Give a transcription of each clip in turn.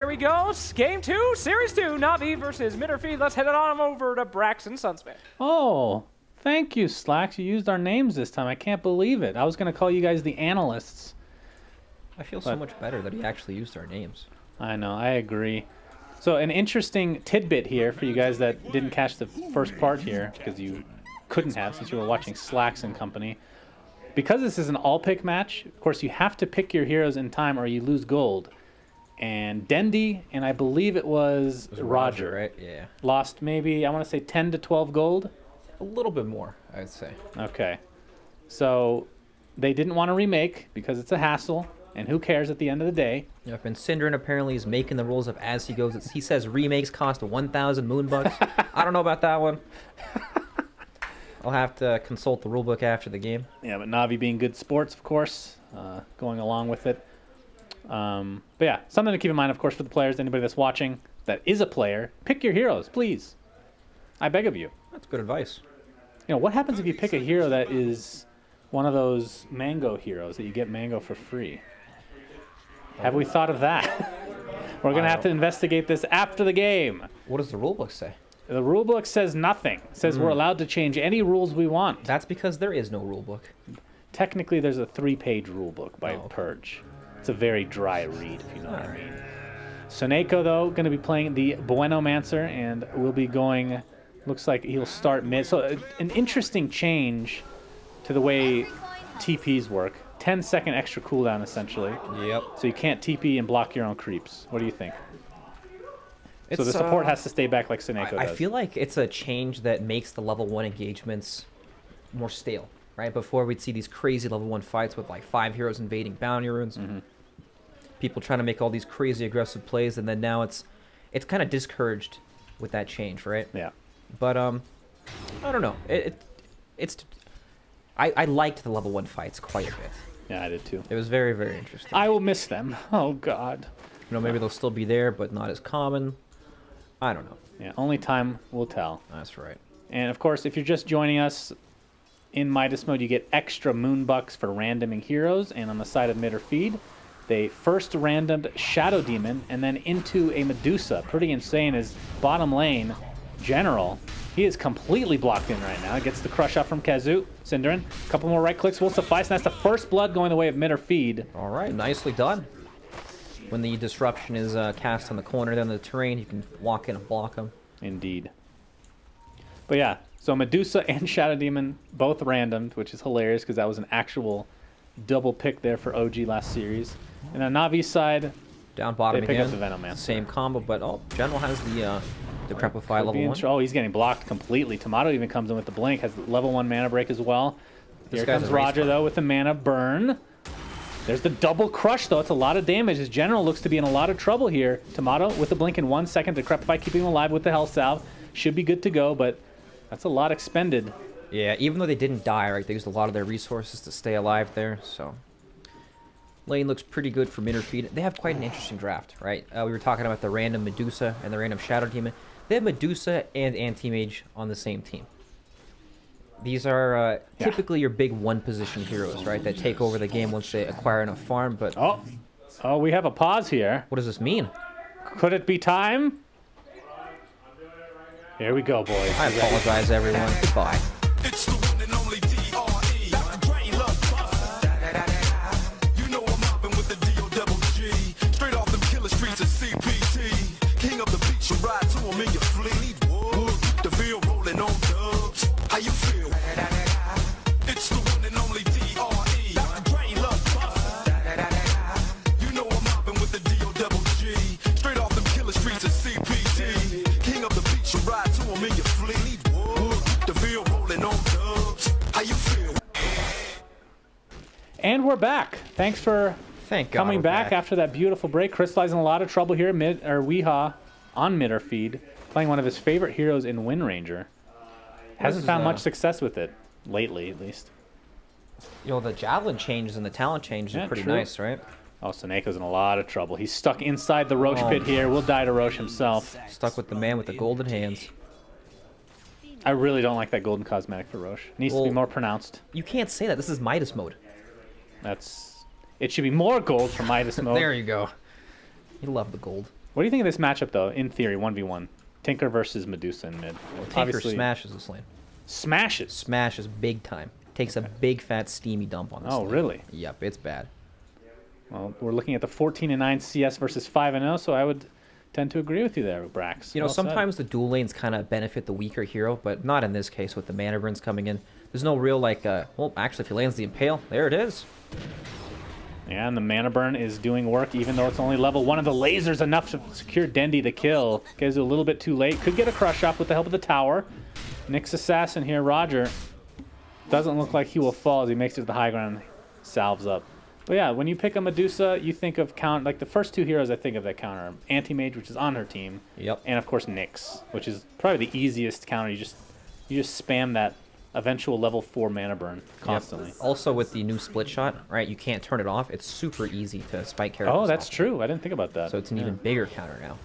Here we go. Game 2, Series 2, Navi versus Mitterfeed. Let's head it on over to Braxton Sunsmith. Oh, thank you, Slacks. You used our names this time. I can't believe it. I was going to call you guys the analysts. I feel so much better that he actually used our names. I know. I agree. So an interesting tidbit here for you guys that didn't catch the first part here, because you couldn't have since you were watching Slacks and company. Because this is an all-pick match, of course, you have to pick your heroes in time or you lose gold. And Dendi, and I believe it was Roger, right? Yeah. Lost maybe, I want to say 10 to 12 gold? A little bit more, I would say. Okay. So they didn't want to remake because it's a hassle, and who cares at the end of the day? Yep, and Synderen apparently is making the rules up as he goes. He says remakes cost 1,000 moonbucks. I don't know about that one. I'll have to consult the rulebook after the game. Yeah, but Navi being good sports, of course, going along with it. But yeah, something to keep in mind, of course, for the players, anybody that's watching that is a player, pick your heroes, please. I beg of you. That's good advice. You know, what happens if you pick a hero that is one of those mango heroes that you get mango for free? Have we thought of that? We're going to have to investigate this after the game. What does the rulebook say? The rulebook says nothing. It says we're allowed to change any rules we want. That's because there is no rulebook. Technically, there's a 3-page rulebook by Purge. It's a very dry read, if you know what I mean. Soneko, though, going to be playing the Buenomancer, and will be going, looks like he'll start mid. So an interesting change to the way TPs work. 10-second extra cooldown, essentially. Yep. So you can't TP and block your own creeps. What do you think? So the support has to stay back like Soneko does. I feel like it's a change that makes the level 1 engagements more stale, right? Before we'd see these crazy level 1 fights with like 5 heroes invading bounty runes. People trying to make all these crazy aggressive plays, and then now it's kind of discouraged with that change, right? Yeah. But I don't know. I liked the level 1 fights quite a bit. Yeah, I did too. It was very, very interesting. I will miss them. Oh, God. You know, maybe they'll still be there, but not as common. I don't know. Yeah, only time will tell. That's right. And, of course, if you're just joining us in Midas mode, you get extra moonbucks for randoming heroes. And on the side of mid or feed, they first randomed Shadow Demon and then into a Medusa. Pretty insane is bottom lane, General. He is completely blocked in right now. Gets the crush up from Kazu. Synderen, a couple more right clicks will suffice. And that's the first blood going the way of mid or feed. All right, nicely done. When the disruption is cast on the corner, then the terrain, you can walk in and block them. Indeed. But yeah, so Medusa and Shadow Demon both randomed, which is hilarious because that was an actual double pick there for OG last series. And on Navi's side, down bottom they pick again. up the Venomancer. Same decrepify, but General has the Decrepify level 1. Oh, he's getting blocked completely. Tomato even comes in with the blink, has level 1 mana break as well. Here comes Roger though with the mana burn. There's the double crush though. It's a lot of damage. His General looks to be in a lot of trouble here. Tomato with the blink in 1 second. Decrepify keeping him alive with the health salve. Should be good to go, but that's a lot expended. Yeah, even though they didn't die, right? They used a lot of their resources to stay alive there, so... Lane looks pretty good for mid or feed. They have quite an interesting draft, right? We were talking about the random Medusa and the random Shadow Demon. They have Medusa and Anti-Mage on the same team. These are typically your big one-position heroes, right? That take over the game once they acquire enough farm, but... Oh, we have a pause here. What does this mean? Could it be time? Here we go, boys. I apologize, everyone. Goodbye. It's the one and only DRE. Dr. Dre love bust. You know I'm mopping with the D-O-double-G. Straight off them killer streets of CPT. King of the beach, you ride to him in your fleet. The field rolling on dubs. How you feel? It's the one and only DRE. Dr. Dre love bust. You know I'm mopping with the D-O-double-G. Straight off them killer streets of CPT. King of the beach, you ride to him in your fleet. The field rolling on dubs. How you feel? And we're back. Thanks for coming back after that beautiful break. Crystallizing a lot of trouble here. Weehaw on mid or feed, playing one of his favorite heroes in Wind Ranger. Hasn't found much success with it lately, at least. You know, the Javelin changes and the talent changes are pretty nice, right? Oh, Soneko's in a lot of trouble. He's stuck inside the Roche pit here. Will die to Roche himself. Stuck with the man with the golden hands. I really don't like that golden cosmetic for Roche. Needs to be more pronounced. You can't say that. This is Midas mode. It should be more gold for Midas mode. There you go. You love the gold. What do you think of this matchup, though, in theory, 1v1? Tinker versus Medusa in mid. Well, Tinker smashes this lane. Smashes? Smashes big time. Takes a big, fat, steamy dump on this lane. Really? Yep, it's bad. Well, we're looking at the 14-9 CS versus 5-0, so I would tend to agree with you there, Brax. You know, Well said. sometimes the dual lanes kind of benefit the weaker hero, but not in this case with the mana burns coming in. There's no real, like, well, actually, if he lands the Impale, there it is. Yeah, and the mana burn is doing work, even though it's only level 1 of the lasers, enough to secure Dendi the kill. Gets a little bit too late. Could get a crush off with the help of the tower. Nick's assassin here, Roger, doesn't look like he will fall as he makes it to the high ground and salves up. But yeah, when you pick a Medusa, you think of like the first two heroes I think of that counter are Anti-Mage, which is on her team. Yep. And of course Nyx, which is probably the easiest counter. You just spam that eventual level 4 mana burn constantly. Yep. Also with the new split shot, right, you can't turn it off. It's super easy to spike characters Oh, that's off. true. I didn't think about that. So it's an even bigger counter now.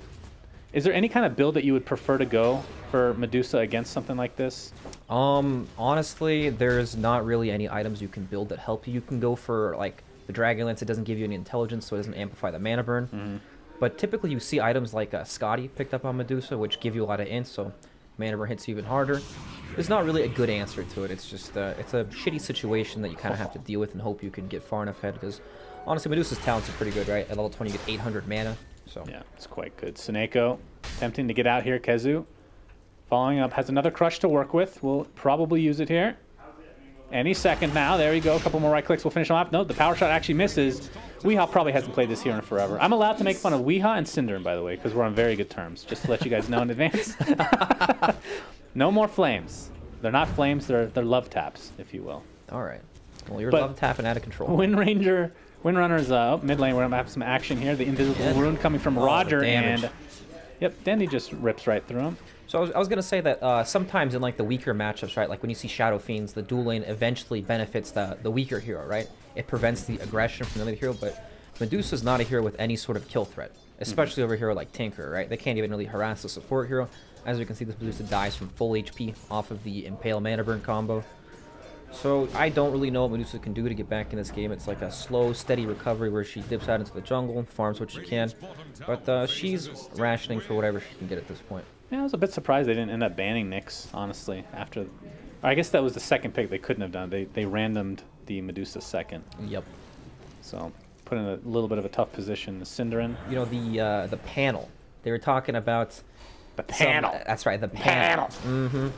Is there any kind of build that you would prefer to go for Medusa against something like this? Honestly, there's not really any items you can build that help you. You can go for, like, the Dragon Lance. It doesn't give you any intelligence, so it doesn't amplify the mana burn. Mm-hmm. But typically you see items like Scotty picked up on Medusa, which give you a lot of int, so mana burn hits you even harder. There's not really a good answer to it. It's just it's a shitty situation that you kind of have to deal with and hope you can get far enough ahead, because honestly Medusa's talents are pretty good, right? At level 20 you get 800 mana. So yeah, it's quite good. Seneko attempting to get out here. Kezu following up, has another crush to work with. We'll probably use it here any second now. There we go. A couple more right clicks. We'll finish him off. No, the power shot actually misses. Weehaw probably hasn't played this hero in forever. I'm allowed to make fun of Weehaw and Cinderin, by the way, because we're on very good terms. Just to let you guys know in advance. No more flames. They're not flames. They're love taps, if you will. all right. Well, you're But- love tapping out of control. Windrunner's up. Mid lane, we're going to have some action here. The invisible Yeah. rune coming from Oh, the Roger, damage. and yep, Dendi just rips right through him. So I was going to say that sometimes in like the weaker matchups, right, like when you see Shadow Fiends, the dual lane eventually benefits the weaker hero, right? It prevents the aggression from the other hero, but Medusa's not a hero with any sort of kill threat, especially over a hero like Tinker, right? They can't even really harass the support hero. As we can see, this Medusa dies from full HP off of the Impale Mana Burn combo. So I don't really know what Medusa can do to get back in this game. It's like a slow, steady recovery where she dips out into the jungle, farms what she can, but she's rationing for whatever she can get at this point. Yeah, I was a bit surprised they didn't end up banning Nyx, honestly. After, I guess that was the second pick they couldn't have done. They randomed the Medusa second, Yep. so put in a little bit of a tough position. The Cinderin, You know, the panel. They were talking about... the panel. That's right, the panel. Mm-hmm.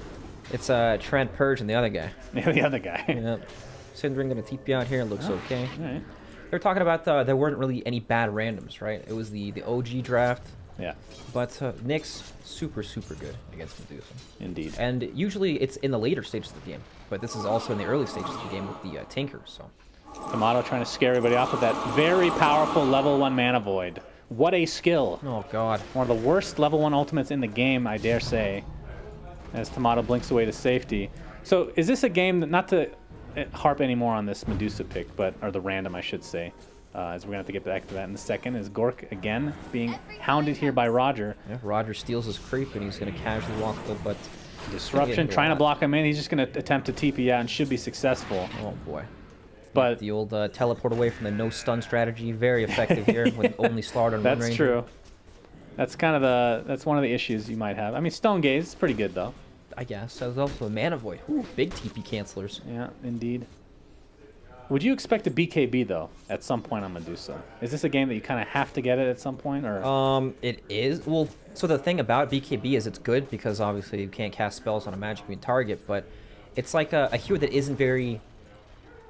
It's Trent Purge and the other guy. Yeah, the other guy. Yep. Cinderin gonna TP out here. Looks okay. All right. They're talking about there weren't really any bad randoms, right? It was the OG draft, Yeah, but Nyx super good against Medusa. indeed. And usually it's in the later stages of the game, but this is also in the early stages of the game with the Tinker. So Tomato trying to scare everybody off with that very powerful level 1 mana void. What a skill! oh god, One of the worst level 1 ultimates in the game, I dare say, as Tomato blinks away to safety. So is this a game that, not to harp anymore on this Medusa pick, but, or the random I should say, as we're going to have to get back to that in a second, is Gork again being hounded here by Roger. yeah, Roger steals his creep and he's gonna casually walk the butt. Disruption, Yeah, trying to yeah. block him in. He's just going to attempt to TP out and should be successful. Oh boy. But The old teleport away from the no stun strategy, very effective here with only slaughter on one that's ranger. true. That's kind of that's one of the issues you might have. I mean, Stone Gaze is pretty good though. I guess. There's also a mana void. Ooh, big TP cancelers. Yeah, indeed. Would you expect a BKB though at some point on Medusa? Is this a game that you kind of have to get it at some point, or? It is. Well, so the thing about BKB is it's good because obviously you can't cast spells on a magic immune target, but it's like a hero that isn't very...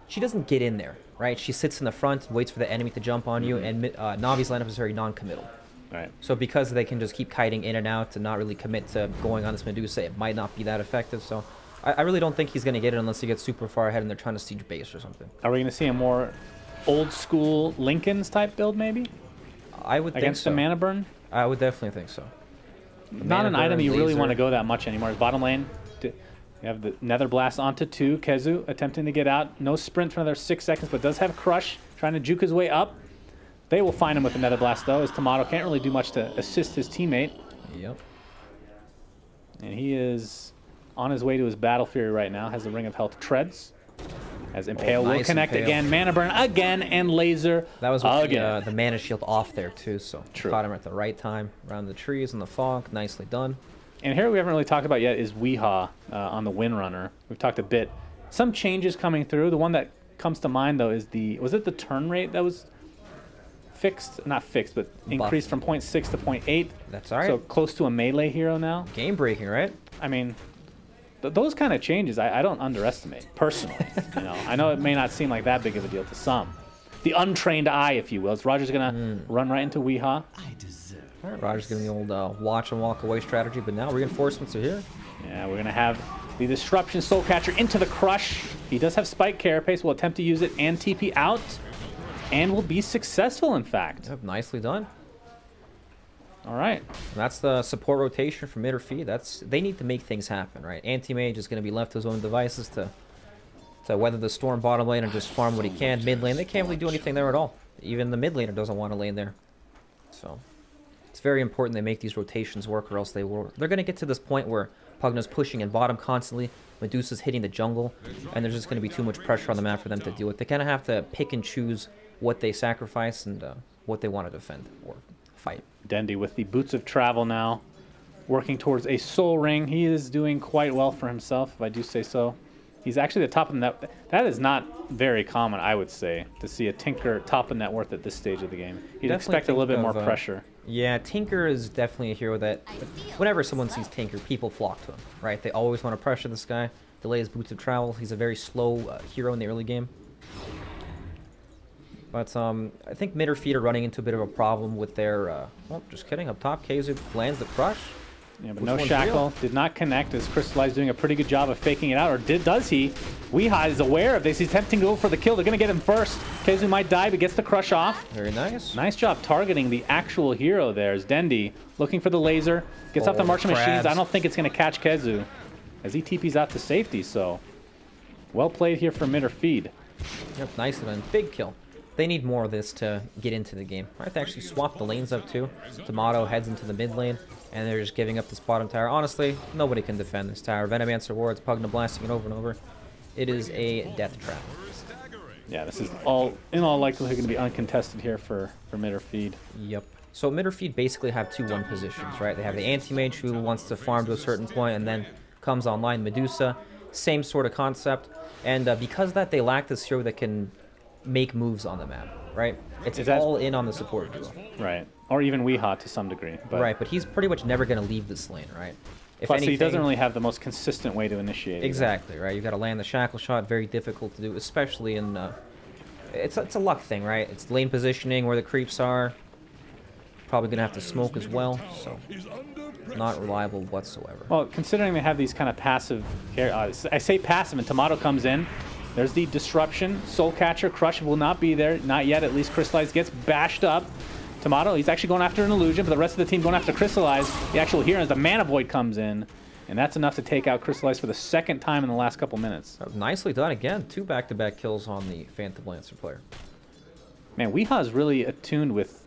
She doesn't get in there, right? She sits in the front, waits for the enemy to jump on you, and Navi's lineup is very non-committal. Right. So because they can just keep kiting in and out and not really commit to going on this Medusa, it might not be that effective. So I really don't think he's going to get it unless he gets super far ahead and they're trying to siege base or something. Are we going to see a more old school Lincoln's type build maybe I would against think so. the mana burn? I would definitely think so. Not an Mana item burn, you really laser. want to go that much anymore. Bottom lane, you have the Nether Blast onto 2. Kezu attempting to get out. No sprint for another 6 seconds, but does have Crush, trying to juke his way up. They will find him with the Nether Blast, though, as Tomato can't really do much to assist his teammate. Yep. And he is on his way to his Battle Fury right now. Has the Ring of Health treads. As Impale will nice connect Impale. again, Mana Burn again, and Laser That was with again. the mana shield off there too, so True. caught him at the right time around the trees and the fog. Nicely done. And here we haven't really talked about yet is Weehaw on the Windrunner. We've talked a bit. Some changes coming through. The one that comes to mind though is was it the turn rate that was fixed? Not fixed, but increased from 0.6 to 0.8. That's all right. So close to a melee hero now. Game breaking, right? I mean, those kind of changes I don't underestimate personally. I know it may not seem like that big of a deal to some. The untrained eye, if you will. Is Roger's gonna run right into Weehaw? All right, Roger's getting the old watch and walk away strategy, but now reinforcements are here. Yeah, we're gonna have the Disruption Soul Catcher into the Crush. He does have Spike Carapace. Will attempt to use it and TP out, and will be successful. In fact. Yep, nicely done. All right. And that's the support rotation for mid or feed. They need to make things happen, right? Anti-Mage is going to be left to his own devices to weather the storm bottom lane and just farm what he can. Mid lane, they can't really do anything there at all. Even the mid laner doesn't want to lane there. So it's very important they make these rotations work, or else they're going to get to this point where Pugna's pushing in bottom constantly, Medusa's hitting the jungle, and there's just going to be too much pressure on the map for them to deal with. They kind of have to pick and choose what they sacrifice and what they want to defend or fight. Dendi with the Boots of Travel now, working towards a Soul Ring. He is doing quite well for himself, if I do say so. He's actually the top of the net. That is not very common, I would say, to see a Tinker top of net worth at this stage of the game. You'd expect a little bit more pressure. Yeah, Tinker is definitely a hero that, whenever someone sees Tinker, people flock to him, right? They always want to pressure this guy, delay his Boots of Travel. He's a very slow hero in the early game. But I think mid or feed are running into a bit of a problem with their... oh, just kidding. Up top, KheZu lands the Crush. Yeah, but no Shackle. Did not connect as Crystallize doing a pretty good job of faking it out. Or does he? Weehaw is aware of this. He's attempting to go for the kill. They're going to get him first. KheZu might die, but gets the Crush off. Very nice. Nice job targeting the actual hero there as Dendi looking for the laser. Gets off the Martial Machines. I don't think it's going to catch KheZu as he TPs out to safety. So well played here for mid or feed. Yep, nicely done. Big kill. They need more of this to get into the game. Right, they actually swap the lanes up too. Tomato heads into the mid lane, and they're just giving up this bottom tower. Honestly, nobody can defend this tower. Venomancer wards, Pugna blasting it over and over. It is a death trap. Yeah, this is all in all likelihood going to be uncontested here for mid or feed. Yep. So mid or feed basically have 2-1 positions, right? They have the anti-mage who wants to farm to a certain point and then comes online. Medusa, same sort of concept. And because of that, they lack this hero that can make moves on the map, right? It's all in on the support duo. Right. Or even Weehaw to some degree. But right, but he's pretty much never going to leave this lane, right? If plus, anything, he doesn't really have the most consistent way to initiate. Exactly, right? You've got to land the Shackle Shot, very difficult to do, especially in... it's a luck thing, right? It's lane positioning, where the creeps are. Probably going to have to smoke as well, so... not reliable whatsoever. Well, considering they have these kind of passive... I say passive, and Tomato comes in. There's the Disruption. Soul Catcher, Crush will not be there. Not yet, at least. Crystallize gets bashed up. Tomato, he's actually going after an Illusion, but the rest of the team going after Crystallize. The actual hero, as the Mana Void comes in. And that's enough to take out Crystallize for the second time in the last couple minutes. Nicely done again. 2 back-to-back kills on the Phantom Lancer player. Man, Weehaw is really attuned with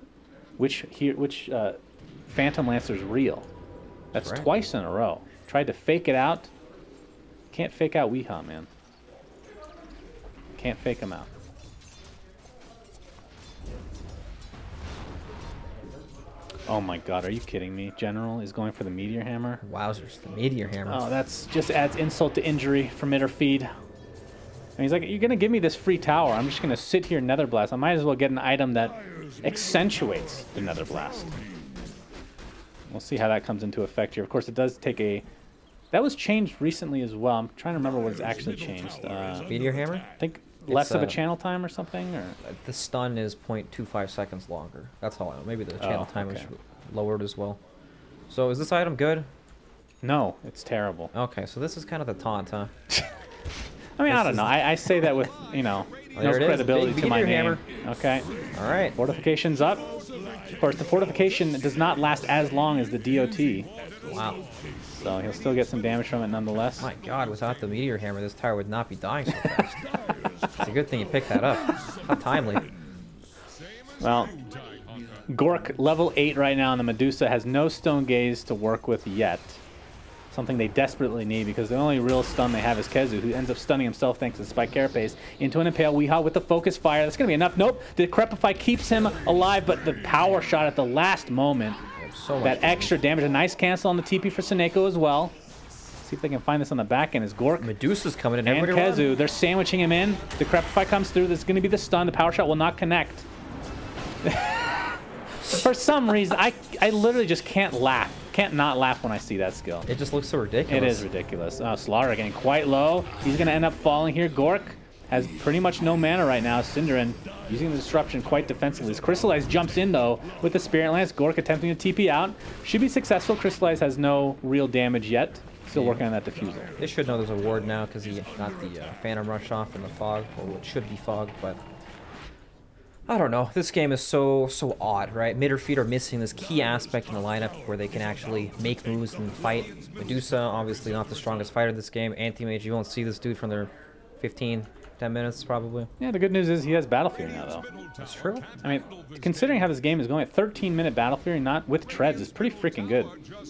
which Phantom Lancer is real. That's right. Twice in a row. Tried to fake it out. Can't fake out Weehaw, man. Can't fake him out. Oh my god, are you kidding me? General is going for the Meteor Hammer. Wowzers, the Meteor Hammer. Oh, that's just adds insult to injury for mid or feed. And he's like, you're going to give me this free tower. I'm just going to sit here Nether Blast. I might as well get an item that accentuates the Nether Blast. We'll see how that comes into effect here. Of course, it does take a... That was changed recently as well. I'm trying to remember what it's actually changed. Meteor Hammer? I think less of a channel time or something? Or the stun is 0.25 seconds longer. That's all I know. Maybe the channel time is lowered as well. So is this item good? No, it's terrible. Okay, so this is kind of the taunt, huh? I mean, I don't know. I say that with, you know, no credibility to my name. Hammer. Okay. All right. Fortification's up. Of course, the fortification does not last as long as the DOT. Wow. So he'll still get some damage from it nonetheless. My god, without the Meteor Hammer, this tower would not be dying so fast. It's a good thing you picked that up. How timely. Well, Gork level 8 right now, and the Medusa has no Stone Gaze to work with yet. something they desperately need because the only real stun they have is Kezu, who ends up stunning himself thanks to Spike Carapace into an Impale Weehaw with the focus fire. That's going to be enough. Nope, the Crepify keeps him alive, but the power shot at the last moment, So much that extra damage. A nice cancel on the TP for Seneko as well. See if they can find this on the back end. Is Gork Medusa's coming in. and Everybody run. Kezu, they're sandwiching him in. The Crepify comes through. There's going to be the stun. The power shot will not connect. For some reason, I literally just can't laugh. Can't not laugh when I see that skill. It just looks so ridiculous. It is ridiculous. Slara getting quite low. He's going to end up falling here. Gork has pretty much no mana right now. Synderen using the disruption quite defensively. As Crystallize jumps in, though, with the Spirit Lance. Gork attempting to TP out. Should be successful. Crystallize has no real damage yet. Still working on that diffuser. They should know there's a ward now because he got the Phantom Rush off in the fog, or what should be fog, but I don't know. This game is so odd, right? Mid or feed are missing this key aspect in the lineup where they can actually make moves and fight. Medusa, obviously not the strongest fighter this game. Anti-Mage, you won't see this dude from their 15, 10 minutes probably. Yeah, the good news is he has Battle Fury now, though. That's true. I mean, considering how this game is going, at 13-minute Battle Fury, not with treads, is pretty freaking good.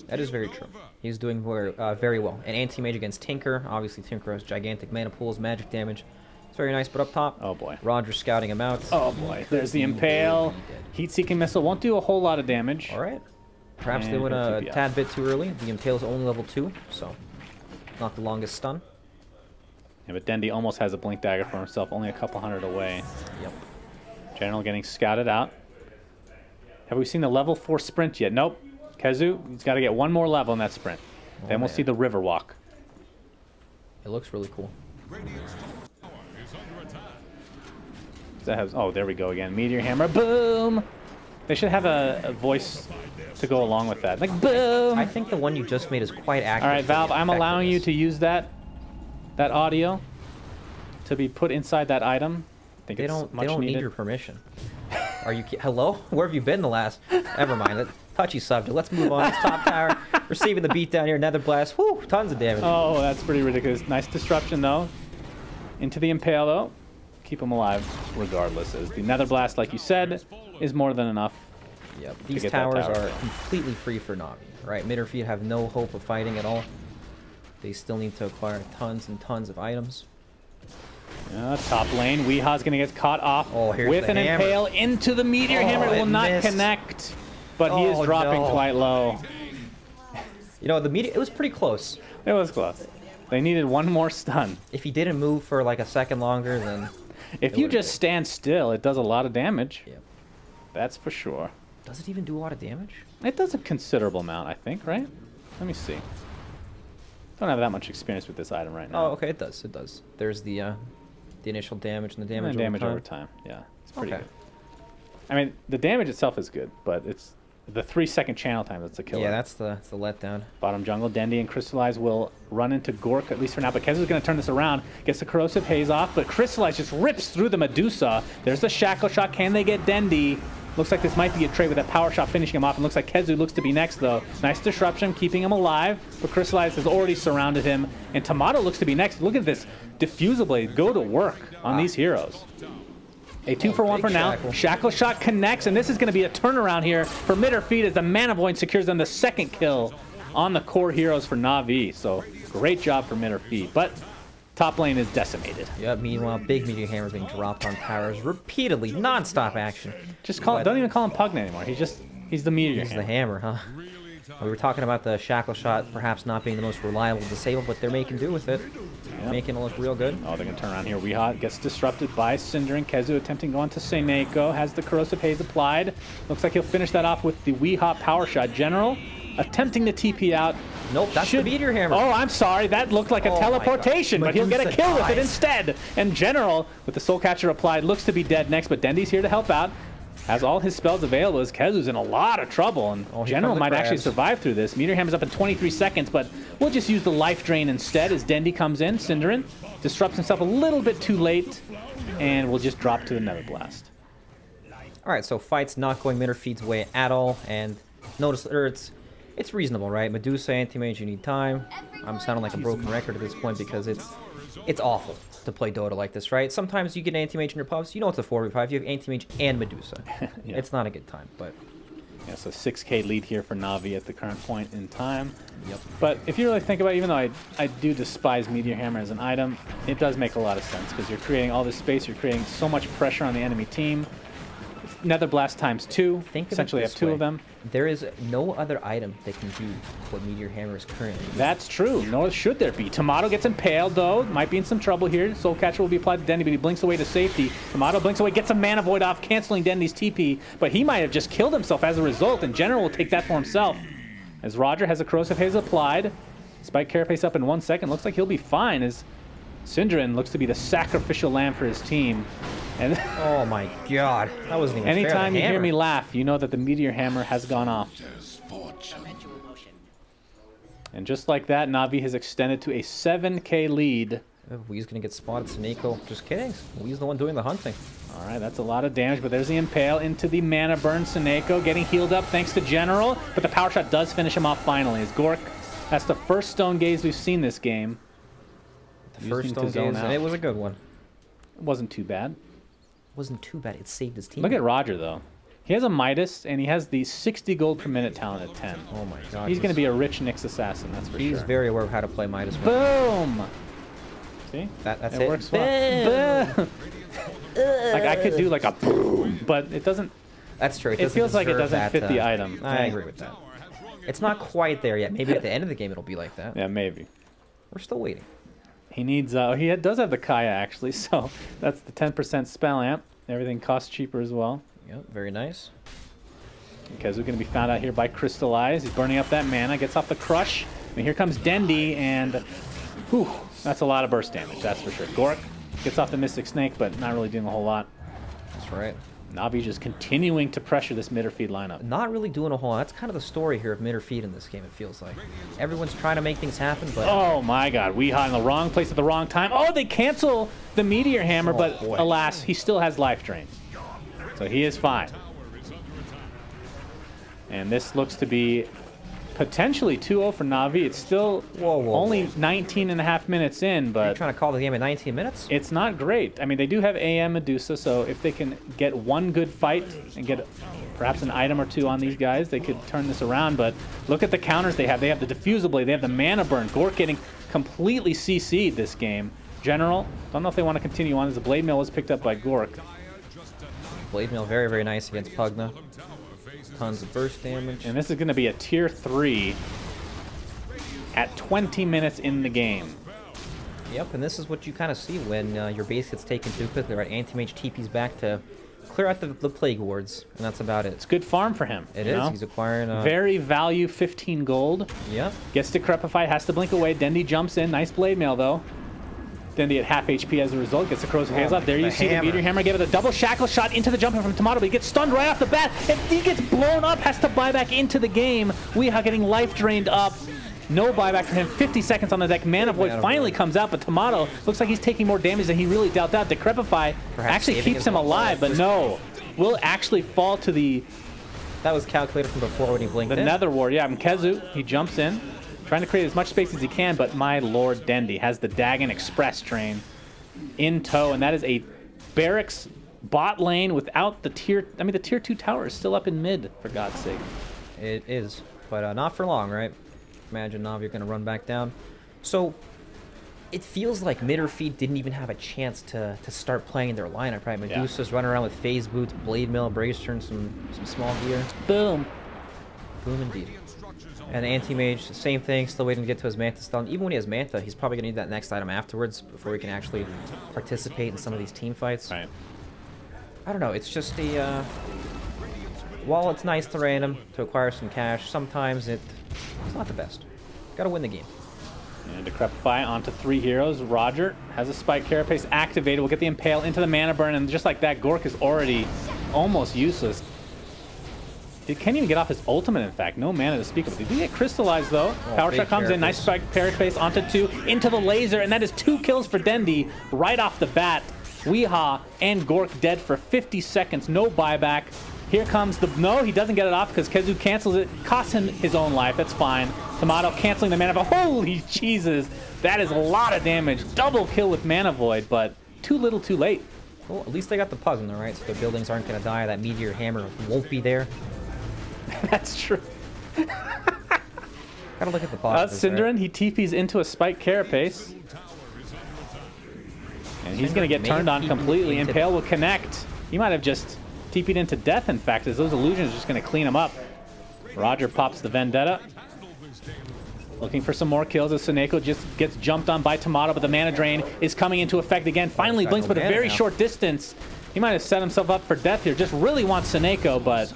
That is very true. He's doing very well. And Anti-Mage against Tinker. Obviously, Tinker has gigantic mana pools, magic damage. It's very nice, but up top, Oh boy. Roger scouting him out. Oh boy. There's the Impale. Heat-seeking missile won't do a whole lot of damage. All right. Perhaps they And went a TP out. tad bit too early. The Impale is only level 2, so not the longest stun. Yeah, but Dendi almost has a Blink Dagger for himself, only a couple hundred away. Yep. General getting scouted out. Have we seen the level 4 sprint yet? Nope. Kezu, he's got to get one more level in that sprint. Then we'll man. see the River Walk. It looks really cool. That has, oh, there we go again. Meteor Hammer, boom! They should have a voice to go along with that. Like, boom! I think the one you just made is quite accurate. All right, for the Valve, I'm allowing you to effectiveness. use that audio to be put inside that item. I think They it's don't. much They don't needed. need your permission. Are you? Hello? Where have you been the last? Never mind. That touchy subject. Let's move on. It's top tower receiving the beat down here. Nether blast. Whoo! Tons of damage. Oh, that's pretty ridiculous. Nice disruption, though. Into the Impale, though. Keep him alive regardless, as the Nether Blast, like you said, is more than enough. Yep. These get that towers tower. are completely free for Navi. Right? Mid or feed have no hope of fighting at all. They still need to acquire tons and tons of items. Top lane, Weeha's going to get caught off Oh, here's with the an hammer. Impale into the Meteor Oh, Hammer. It will it not missed. connect, but he is Oh, dropping no. quite low. You know, it was pretty close. It was close. They needed one more stun. If he didn't move for like a second longer, then If It you would've just stand still, it does a lot of damage. Yep. That's for sure. does it even do a lot of damage? It does a considerable amount, I think, right? Let me see. Don't have that much experience with this item right now. Oh, okay, it does. It does. There's the initial damage and the And damage, then damage over over time. time. Yeah, it's pretty Okay. good. I mean, the damage itself is good, but it's the 3-second channel time that's the killer. Yeah, that's the letdown. Bottom jungle, Dendi and Crystallize will run into Gork, at least for now, but Kezu's going to turn this around. Gets the Corrosive Haze off, but Crystallize just rips through the Medusa. There's the Shackle Shot. Can they get Dendi? Looks like this might be a trade with that Power Shot finishing him off. And looks like Kezu looks to be next, though. Nice disruption, keeping him alive, but Crystallize has already surrounded him. And Tomato looks to be next. Look at this Diffusal Blade go to work on these heroes. A 2-for-1 for big now. shackle. Shackle Shot connects, and this is going to be a turnaround here for Mid or Feed as the Mana Void secures them the second kill on the core heroes for Na'Vi. So great job for Mid or Feed, but top lane is decimated. Yep. Meanwhile, big Meteor Hammer being dropped on towers repeatedly, non-stop action. Just call, But don't even call him Pugna anymore. He's the Meteor He's the Hammer. hammer, huh? We were talking about the Shackle Shot perhaps not being the most reliable disable, but they're making do with it. Yep. Making it look real good. Oh, they're going to turn around here. Weeha gets disrupted by Cinder and Kezu attempting to go onto Seneko. Has the Corrosive Haze applied. Looks like he'll finish that off with the Weeha Power Shot. General attempting to TP out. Nope, that's the Meteor Hammer. Oh, I'm sorry. That looked like a Oh my teleportation, God. but he'll get a Medusa kill with it dies. instead. And General, with the Soul Catcher applied, looks to be dead next, but Dendi's here to help out. Has all his spells available as Kezu's in a lot of trouble, and Oh, here General come the might actually crabs. survive through this. Meteor Hammer's up in 23 seconds, but we'll just use the Life Drain instead as Dendi comes in. Cinderin disrupts himself a little bit too late, and we'll just drop to the Nether Blast. All right, so fight's not going Mid or Feed's way at all, and notice it's reasonable, right? Medusa, Anti-Mage, you need time. I'm sounding like a broken record at this point because it's awful to play Dota like this, right? Sometimes you get Anti-Mage in your pubs, you know it's a 4v5, you have Anti-Mage and Medusa. Yeah. It's not a good time, but Yeah, so 6K lead here for Na'Vi at the current point in time. Yep. But if you really think about it, even though I do despise Meteor Hammer as an item, it does make a lot of sense because you're creating all this space, you're creating so much pressure on the enemy team. Nether Blast times 2. Think of it Essentially have this 2 way. of them. There is no other item that can do what Meteor Hammer is currently doing. That's true. Nor should there be. Tomato gets impaled, though. Might be in some trouble here. Soul Catcher will be applied to Dendy, but he blinks away to safety. Tomato blinks away, gets a Mana Void off, canceling Dendy's TP, but he might have just killed himself as a result, and General will take that for himself. As Roger has a Corrosive Haze applied. Spike Carapace up in 1 second. Looks like he'll be fine, as Synderen looks to be the sacrificial lamb for his team. And Oh my god. That wasn't even fair. anytime The you hear hammer. me laugh, you know that the Meteor Hammer has gone off. And just like that, Na'Vi has extended to a 7K lead. Oh, Wee's gonna get spotted. Saneko. Just kidding. Wee's the one doing the hunting. All right, that's a lot of damage, but there's the Impale into the Mana Burn. Saneko getting healed up thanks to General, but the Power Shot does finish him off finally. As Gork, that's the first Stone Gaze we've seen this game. The first Using to stone zone gaze, out. and it was a good one. It wasn't too bad. Wasn't too bad. It saved his team. Look at Roger, though. He has a Midas, and he has the 60 gold per minute talent at 10. Oh my god. He's going to be a rich Nyx assassin, that's for He's sure. very aware of how to play Midas. Well. Boom! See? That's It it. works well. Boom. Boom! Like, I could do like a boom, but it doesn't... That's true. It doesn't feels like it deserve doesn't that, fit the item. I agree with that. It's not quite there yet. Maybe at the end of the game it'll be like that. Yeah, maybe. We're still waiting. He needs, does have the Kaya actually, so that's the 10% spell amp. Everything costs cheaper as well. Yep, very nice. Kezu going to be found out here by Crystallize. He's burning up that mana, gets off the Crush. And here comes Dendy, and whew, that's a lot of burst damage, that's for sure. Gork gets off the Mystic Snake, but not really doing a whole lot. That's right. Na'Vi just continuing to pressure this mid or feed lineup. Not really doing a whole lot. That's kind of the story here of mid or feed in this game, it feels like. Everyone's trying to make things happen, but... Oh my god, Weeha in the wrong place at the wrong time. Oh, they cancel the Meteor Hammer, Oh, but boy. alas, he still has Life Drain. So he is fine. And this looks to be potentially 2-0 for Na'Vi. It's still Whoa, only 19 and a half minutes in, Are you but trying to call the game at 19 minutes? it's not great. I mean, they do have AM Medusa, so if they can get one good fight and get perhaps an item or two on these guys, they could turn this around. But look at the counters they have. They have the Diffusal Blade. They have the Mana Burn. Gork getting completely CC'd this game. General, don't know if they want to continue on as the Blade Mail was picked up by Gork. Blade Mail, very, very nice against Pugna. Tons of burst damage. And this is going to be a tier 3 at 20 minutes in the game. Yep, and this is what you kind of see when your base gets taken too quickly, right? Anti-Mage TP's back to clear out the Plague Wards, and that's about it. It's good farm for him. It you is. know? He's acquiring... Very value 15 gold. Yep. Gets Decrepify, has to blink away. Dendy jumps in. Nice Blade Mail, though. Dendy at half HP as a result. Gets the Corrosive Haze off. There you the see the hammer. Meteor Hammer. Give it a double Shackle shot into the jumper from Tomato, but he gets stunned right off the bat. And he gets blown up, has to buy back into the game. Weeha getting life drained up. No buyback for him. 50 seconds on the deck. Mana Void Mana finally Void. comes out, but Tomato looks like he's taking more damage than he really dealt out. Decrepify Perhaps actually saving keeps his him own alive, but life. no. Will actually fall to the That was calculated from before when he blinked in. Nether Ward. Yeah, Mkezu, he jumps in, trying to create as much space as he can, but my lord Dendy has the Dagon Express train in tow, and that is a barracks bot lane without the tier... I mean, the tier 2 tower is still up in mid, for God's sake. It is, but not for long, right? Imagine Na'Vi are going to run back down. So, it feels like mid or feed didn't even have a chance to start playing their lineup, right? Yeah. Medusa's running around with Phase Boots, Blade Mail, Bracer, and some small gear. Boom. Boom indeed. And Anti-Mage, same thing, still waiting to get to his Manta stun. Even when he has Manta, he's probably going to need that next item afterwards before he can actually participate in some of these team fights. Right. I don't know, it's just a... while it's nice to random, to acquire some cash, sometimes it's not the best. Gotta win the game. And Decrepify onto 3 heroes. Roger has a Spike Carapace activated. We'll get the Impale into the Mana Burn, and just like that, Gork is already almost useless. He can't even get off his ultimate, in fact. No mana to speak of. He did get Crystallized, though. Power big Shot comes in. Nice Carapace. Spike Carapace onto 2, into the laser, and that is 2 kills for Dendy right off the bat. Weeha and Gork dead for 50 seconds. No buyback. Here comes the... No, he doesn't get it off because Kezu cancels it. Costs him his own life. That's fine. Tomato canceling the mana. But holy Jesus. That is a lot of damage. Double kill with Mana Void, but too little too late. Well, at least they got the Pugna, right? So their buildings aren't going to die. That Meteor Hammer won't be there. That's true. Gotta look at the positives. right? Synderen, he TP's into a spike carapace. And he's going to get turned on completely. Impale will connect. He might have just TP'd into death, in fact, as those illusions are just going to clean him up. Roger pops the Vendetta. Looking for some more kills as Seneko just gets jumped on by Tomato, but the mana drain is coming into effect again. Finally blinks, but a very short distance. He might have set himself up for death here. Just really wants Seneko, but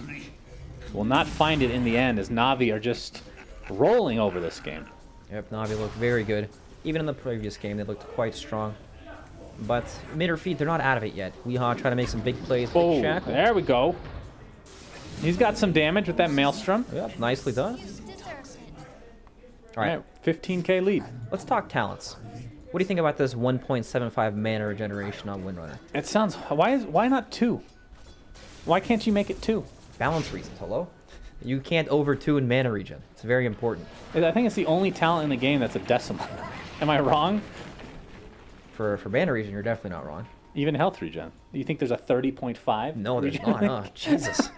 will not find it in the end as Na'Vi are just rolling over this game. Yep, Na'Vi looked very good. Even in the previous game, they looked quite strong. But mid or feed, they're not out of it yet. Weehaw trying to make some big plays. Oh, Shackle. there we go. He's got some damage with that Maelstrom. Yep, nicely done. All right, 15k lead. let's talk talents. What do you think about this 1.75 mana regeneration on Windrunner? It sounds... Why not 2? Why can't you make it 2? Balance reasons, hello? You can't over 2 in mana regen. It's very important. I think it's the only talent in the game that's a decimal. Am I wrong? For mana regen, you're definitely not wrong. Even health regen. Do you think there's a 30.5? No, there's not. Oh, Jesus.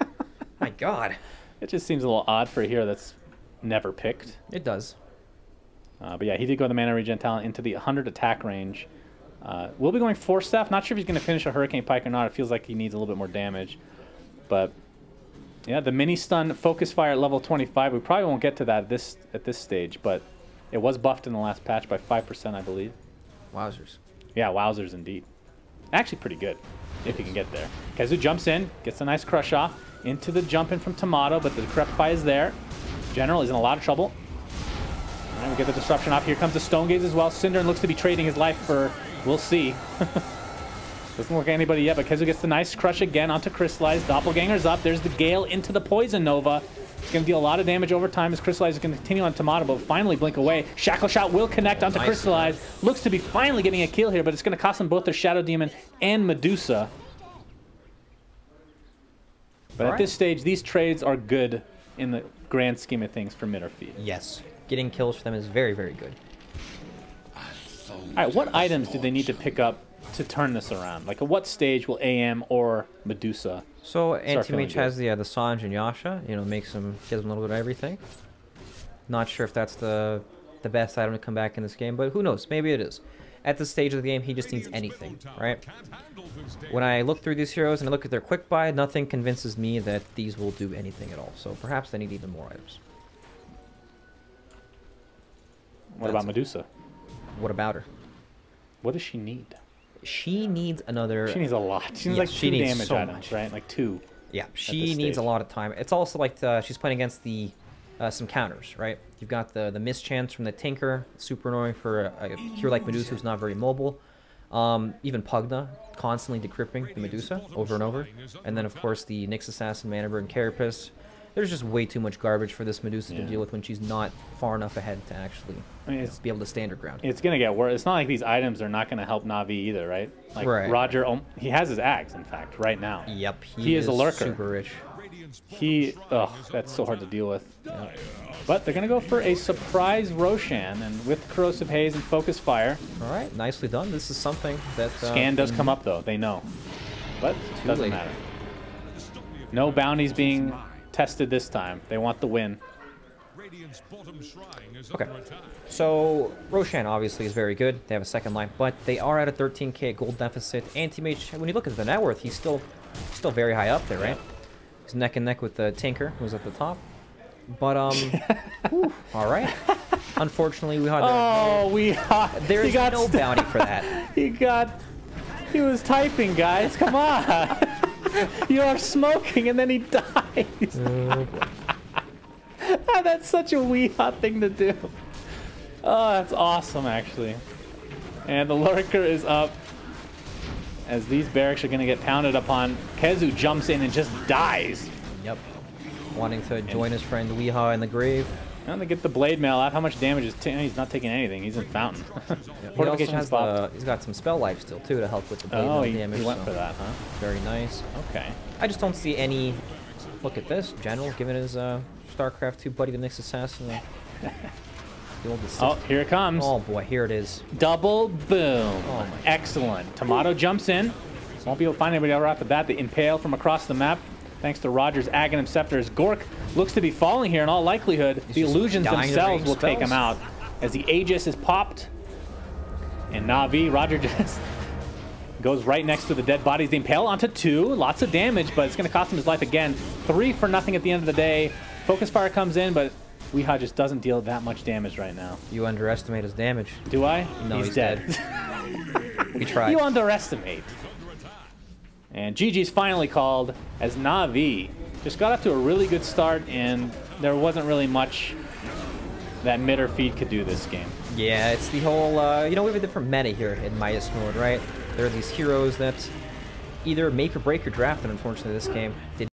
My God. It just seems a little odd for a hero that's never picked. It does. But yeah, he did go the mana regen talent into the 100 attack range. We'll be going Force Staff. Not sure if he's going to finish a Hurricane Pike or not. It feels like he needs a little bit more damage. But yeah, the mini stun Focus Fire at level 25. We probably won't get to that at this stage, but it was buffed in the last patch by 5%, I believe. Wowzers. Yeah, wowzers indeed. Actually pretty good, if he can get there. Kezu jumps in, gets a nice crush off, into the jump in from Tomato, but the Decrepify is there. General is in a lot of trouble. All right, we get the disruption off. Here comes the Stone Gaze as well. Synderen looks to be trading his life for... We'll see. Doesn't look at anybody yet, but Kezu gets the nice crush again onto Crystallize. Doppelganger's up. There's the Gale into the Poison Nova. It's going to deal a lot of damage over time as Crystallize is going to continue on Tomato, but finally blink away. Shackle Shot will connect onto Crystallize. Looks to be finally getting a kill here, but it's going to cost them both their Shadow Demon and Medusa. But at this stage, these trades are good in the grand scheme of things for mid or feed. Yes. Getting kills for them is very, very good. All right, what items do they need to pick up to turn this around? Like, at what stage will AM or Medusa? So feeling Anti-Mage has the Sange and Yasha. You know, gives them a little bit of everything. Not sure if that's the best item to come back in this game, but who knows? Maybe it is. At this stage of the game, he just needs anything, right? When I look through these heroes and I look at their quick buy, nothing convinces me that these will do anything at all. So perhaps they need even more items. What about Medusa? What about her? What does she need? She needs another... She needs a lot. She needs Yes, like she 2 needs damage so items, much. right? Like 2. Yeah, this she needs a stage. lot of time. It's also like she's playing against the some counters, right? You've got the mischance from the Tinker, super annoying for a hero like Medusa who's not very mobile. Even Pugna, constantly decrypting the Medusa over and over. And then, of course, the Nyx Assassin, Manabur, and Carapace. There's just way too much garbage for this Medusa to deal with when she's not far enough ahead to actually be able to stand her ground. It's going to get worse. It's not like these items are not going to help Na'Vi either, right? Like Right. Roger, he has his Axe, in fact, right now. Yep, He is a lurker. super rich. That's so hard to deal with. Yeah. But they're going to go for a surprise Roshan, and with Corrosive Haze and Focus Fire. All right, nicely done. This is something that... Scan does come up, though. They know. But it doesn't late. matter. No bounties being tested this time. They want the win. Okay, so Roshan obviously is very good. They have a second line, but they are at a 13k gold deficit. Anti-Mage, when you look at the net worth, he's still very high up there, right? He's neck and neck with the Tinker, who's at the top. But whew, all right. Unfortunately, there's no bounty for that. He was typing, guys. Come on. You are smoking, and then he dies. Oh, boy. That's such a wee hot thing to do. Oh, that's awesome, actually. And the Lurker is up as these barracks are going to get pounded upon. Kezu jumps in and just dies. Yep. Wanting to join his friend Weehaw in the grave. And they get the Blade Mail out. How much damage is... He's not taking anything. He's in Fountain. He also has he's got some spell life still, too, to help with the Blade Mail damage. He went for that, huh? Very nice. Okay. I just don't see any... Look at this. General giving his StarCraft 2 buddy the Nyx Assassin. The old assist. Oh, here it comes. Oh, boy. Here it is. Double boom. Oh, excellent. Tomato jumps in. Won't be able to find anybody right off the bat. The Impale from across the map. thanks to Roger's Aghanim Scepters. Gork looks to be falling here in all likelihood. The just illusions dying to themselves range will take him spells. out as the Aegis is popped. And Na'Vi, Roger just goes right next to the dead bodies. The Impale onto 2. Lots of damage, but it's going to cost him his life again. 3 for nothing at the end of the day. Focus Fire comes in, but Weehaw just doesn't deal that much damage right now. You underestimate his damage. Do I? No, he's dead. We tried. You underestimate. And GG's finally called as Na'Vi just got off to a really good start, and there wasn't really much that mid or feed could do this game. Yeah, it's the whole, you know, we have a different meta here in Midas mode, right? There are these heroes that either make or break your draft, and unfortunately this game did